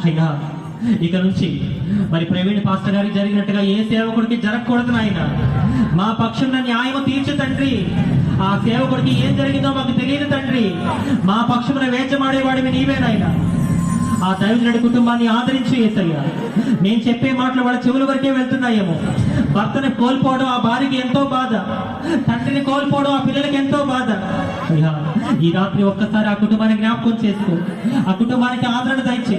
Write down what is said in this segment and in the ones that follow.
అయ్యా ఇక నుంచి మరి ప్రవీణ్ పాస్టర్ గారికి జరిగినట్టుగా ఏ సేవకుడికి జరగకూడదు నాయన. మా పక్షంలో న్యాయం తీర్చు తండ్రి. ఆ సేవకుడికి ఏం జరిగిందో మాకు తెలియదు తండ్రి. మా పక్షమున వేచమాడేవాడివి నీవే నాయన. ఆ దైవజనుడి కుటుంబాన్ని ఆదరించి యేసయ్యా. నేను చెప్పే మాటలు వాళ్ళ చెవుల వరకే వెళ్తున్నాయేమో. భర్తని కోల్పోవడం ఆ భార్యకి ఎంతో బాధ, తండ్రిని కోల్పోవడం ఆ పిల్లలకి ఎంతో బాధ. అయ్యా ఈ రాత్రి ఒక్కసారి ఆ కుటుంబాన్ని జ్ఞాపకం చేసుకో. ఆ కుటుంబానికి ఆదరణ దయచి.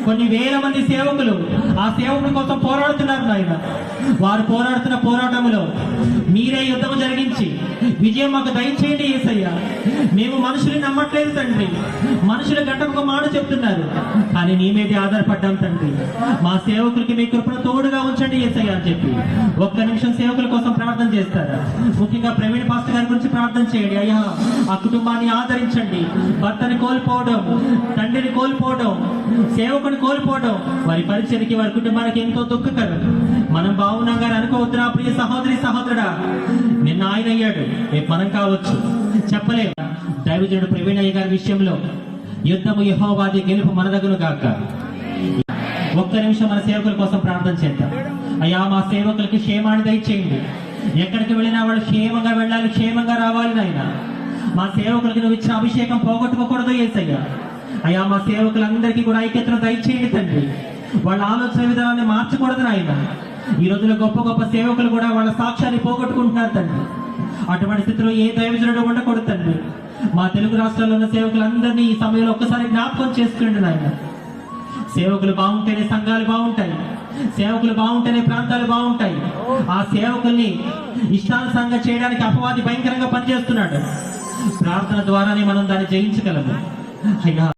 కొన్ని వేల మంది సేవకులు ఆ సేవకుల కోసం పోరాడుతున్నారు నాయన. వారు పోరాడుతున్న పోరాటంలో మీరే యుద్ధం జరిగించి విజయం మాకు దయచేయండి యేసయ్యా. మేము మనుషుల్ని నమ్మట్లేదు తండ్రి. మనుషులు గంటకు మాట చెప్తున్నారు, కానీ నీ మీదే ఆధారపడ్డాం తండ్రి. మా సేవకులకి మీ కృపను తోడుగా ఉంచండి యేసయ్యా అని చెప్పి ఒక్క నిమిషం సేవకుల కోసం ప్రార్థన చేస్తారా? ముఖ్యంగా ప్రవీణ్ పాస్టర్ గారి గురించి ప్రార్థన చేయండి. అయ్యా ఆ కుటుంబాన్ని ఆదరించండి. భర్తని కోల్పోవడం, తండ్రిని కోల్పోవడం, సేవకుని కోల్పోవడం వారి పరిచయకి, వారి కుటుంబానికి ఎంతో దుఃఖకరం. మనం బాగున్నాం గాని అనుకోవద్దురా ప్రియ సహోదరి సహోదరుడా. నిన్న ఆయన అయ్యాడు, రేపు మనం కావచ్చు, చెప్పలేము. దైవజనుడు ప్రవీణ్ అయ్య గారి విషయంలో యుద్ధము యెహోవాది, గెలుపు మనదగును గాక. ఒక్క నిమిషం మన సేవకుల కోసం ప్రార్థన చేద్దాం. అయ్యా మా సేవకులకి క్షేమాన్ని దయచేయండి. ఎక్కడికి వెళ్ళినా వాళ్ళు క్షేమంగా వెళ్ళాలి, క్షేమంగా రావాలి నాయన. మా సేవకులకి నువ్వు ఇచ్చిన అభిషేకం పోగొట్టుకోకూడదు యేసయ్యా. అయ్యా మా సేవకులందరికీ కూడా ఐక్యతను దయచేయండి తండ్రి. వాళ్ళ ఆలోచన విధానాన్ని మార్చకూడదు నాయన. ఈ రోజుల్లో గొప్ప గొప్ప సేవకులు కూడా వాళ్ళ సాక్ష్యాన్ని పోగొట్టుకుంటున్నారు తండ్రి. అటువంటి స్థితిలో ఏ దైవజనుడు ఉండకూడదు తండ్రి. మా తెలుగు రాష్ట్రాల్లో ఉన్న సేవకులందరినీ ఈ సమయంలో ఒక్కసారి జ్ఞాపకం చేసుకోండి నాయన. సేవకులు బాగుంటేనే సంఘాలు బాగుంటాయి, సేవకులు బాగుంటేనే ప్రాంతాలు బాగుంటాయి. ఆ సేవకుల్ని ఇష్టానుసారంగా చేయడానికి అపవాది భయంకరంగా పనిచేస్తున్నాడు. ప్రార్థన ద్వారానే మనం దాన్ని జయించగలము. అయ్యా